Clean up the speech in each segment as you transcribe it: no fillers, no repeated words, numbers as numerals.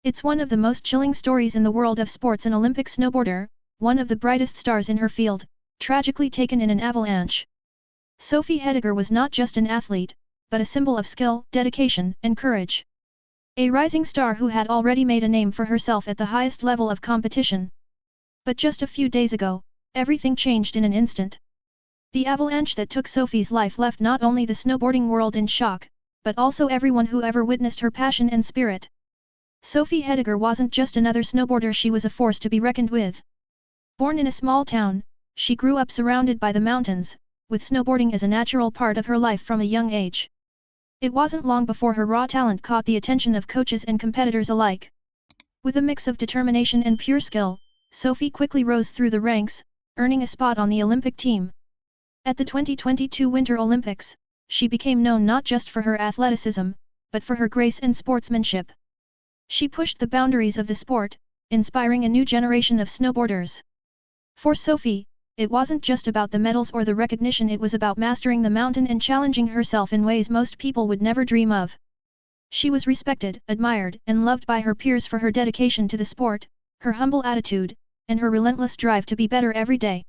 It's one of the most chilling stories in the world of sports. An Olympic snowboarder, one of the brightest stars in her field, tragically taken in an avalanche. Sophie Hediger was not just an athlete, but a symbol of skill, dedication, and courage. A rising star who had already made a name for herself at the highest level of competition. But just a few days ago, everything changed in an instant. The avalanche that took Sophie's life left not only the snowboarding world in shock, but also everyone who ever witnessed her passion and spirit. Sophie Hediger wasn't just another snowboarder, she was a force to be reckoned with. Born in a small town, she grew up surrounded by the mountains, with snowboarding as a natural part of her life from a young age. It wasn't long before her raw talent caught the attention of coaches and competitors alike. With a mix of determination and pure skill, Sophie quickly rose through the ranks, earning a spot on the Olympic team. At the 2022 Winter Olympics, she became known not just for her athleticism, but for her grace and sportsmanship. She pushed the boundaries of the sport, inspiring a new generation of snowboarders. For Sophie, it wasn't just about the medals or the recognition, it was about mastering the mountain and challenging herself in ways most people would never dream of. She was respected, admired, and loved by her peers for her dedication to the sport, her humble attitude, and her relentless drive to be better every day.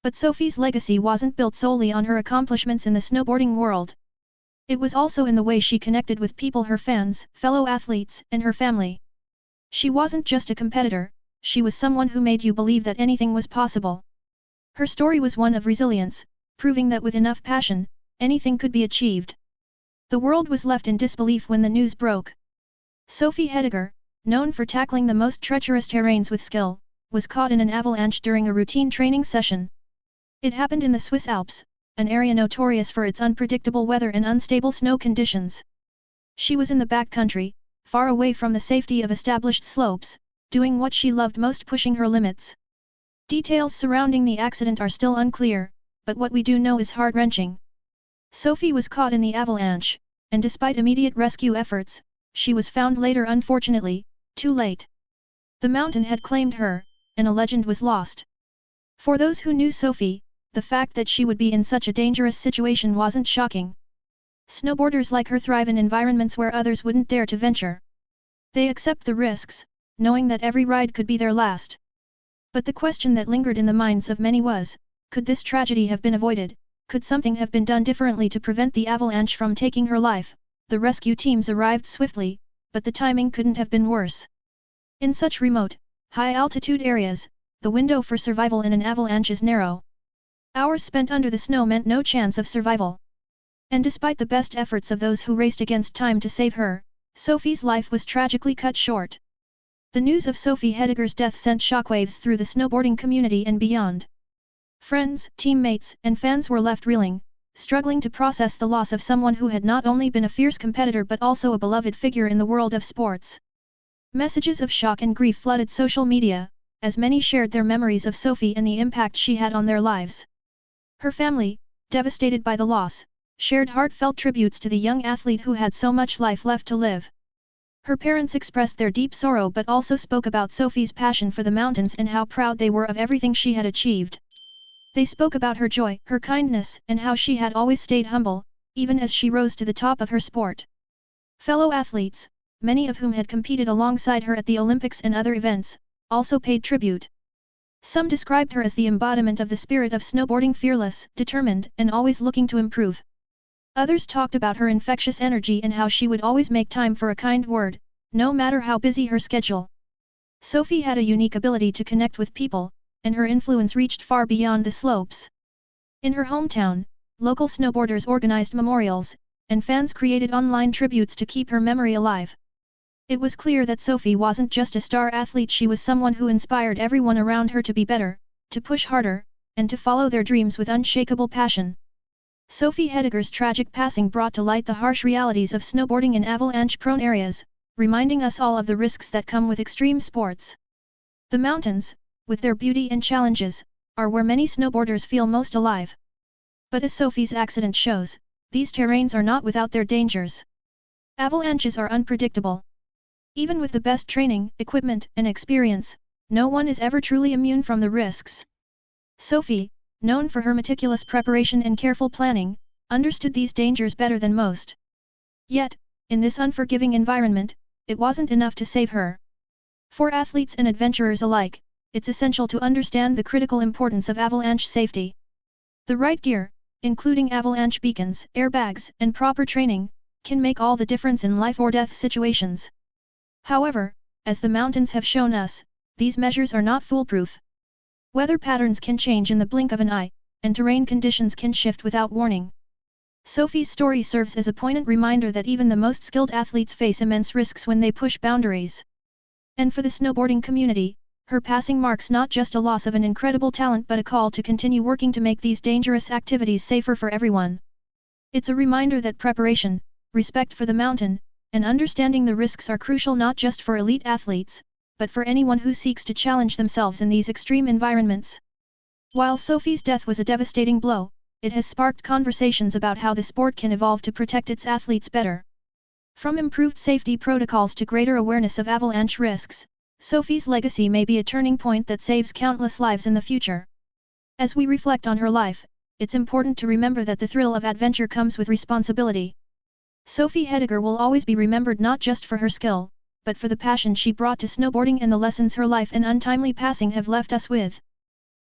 But Sophie's legacy wasn't built solely on her accomplishments in the snowboarding world. It was also in the way she connected with people, her fans, fellow athletes, and her family. She wasn't just a competitor, she was someone who made you believe that anything was possible. Her story was one of resilience, proving that with enough passion, anything could be achieved. The world was left in disbelief when the news broke. Sophie Hediger, known for tackling the most treacherous terrains with skill, was caught in an avalanche during a routine training session. It happened in the Swiss Alps, an area notorious for its unpredictable weather and unstable snow conditions. She was in the backcountry, far away from the safety of established slopes, doing what she loved most, pushing her limits. Details surrounding the accident are still unclear, but what we do know is heart-wrenching. Sophie was caught in the avalanche, and despite immediate rescue efforts, she was found later, unfortunately, too late. The mountain had claimed her, and a legend was lost. For those who knew Sophie, the fact that she would be in such a dangerous situation wasn't shocking. Snowboarders like her thrive in environments where others wouldn't dare to venture. They accept the risks, knowing that every ride could be their last. But the question that lingered in the minds of many was, could this tragedy have been avoided? Could something have been done differently to prevent the avalanche from taking her life? The rescue teams arrived swiftly, but the timing couldn't have been worse. In such remote, high-altitude areas, the window for survival in an avalanche is narrow. Hours spent under the snow meant no chance of survival. And despite the best efforts of those who raced against time to save her, Sophie's life was tragically cut short. The news of Sophie Hediger's death sent shockwaves through the snowboarding community and beyond. Friends, teammates, and fans were left reeling, struggling to process the loss of someone who had not only been a fierce competitor but also a beloved figure in the world of sports. Messages of shock and grief flooded social media, as many shared their memories of Sophie and the impact she had on their lives. Her family, devastated by the loss, shared heartfelt tributes to the young athlete who had so much life left to live. Her parents expressed their deep sorrow but also spoke about Sophie's passion for the mountains and how proud they were of everything she had achieved. They spoke about her joy, her kindness, and how she had always stayed humble, even as she rose to the top of her sport. Fellow athletes, many of whom had competed alongside her at the Olympics and other events, also paid tribute. Some described her as the embodiment of the spirit of snowboarding, fearless, determined, and always looking to improve. Others talked about her infectious energy and how she would always make time for a kind word, no matter how busy her schedule. Sophie had a unique ability to connect with people, and her influence reached far beyond the slopes. In her hometown, local snowboarders organized memorials, and fans created online tributes to keep her memory alive. It was clear that Sophie wasn't just a star athlete, she was someone who inspired everyone around her to be better, to push harder, and to follow their dreams with unshakable passion. Sophie Hediger's tragic passing brought to light the harsh realities of snowboarding in avalanche-prone areas, reminding us all of the risks that come with extreme sports. The mountains, with their beauty and challenges, are where many snowboarders feel most alive. But as Sophie's accident shows, these terrains are not without their dangers. Avalanches are unpredictable. Even with the best training, equipment, and experience, no one is ever truly immune from the risks. Sophie, known for her meticulous preparation and careful planning, understood these dangers better than most. Yet, in this unforgiving environment, it wasn't enough to save her. For athletes and adventurers alike, it's essential to understand the critical importance of avalanche safety. The right gear, including avalanche beacons, airbags, and proper training, can make all the difference in life or death situations. However, as the mountains have shown us, these measures are not foolproof. Weather patterns can change in the blink of an eye, and terrain conditions can shift without warning. Sophie's story serves as a poignant reminder that even the most skilled athletes face immense risks when they push boundaries. And for the snowboarding community, her passing marks not just a loss of an incredible talent but a call to continue working to make these dangerous activities safer for everyone. It's a reminder that preparation, respect for the mountain, and understanding the risks are crucial not just for elite athletes, but for anyone who seeks to challenge themselves in these extreme environments. While Sophie's death was a devastating blow, it has sparked conversations about how the sport can evolve to protect its athletes better. From improved safety protocols to greater awareness of avalanche risks, Sophie's legacy may be a turning point that saves countless lives in the future. As we reflect on her life, it's important to remember that the thrill of adventure comes with responsibility. Sophie Hediger will always be remembered not just for her skill, but for the passion she brought to snowboarding and the lessons her life and untimely passing have left us with.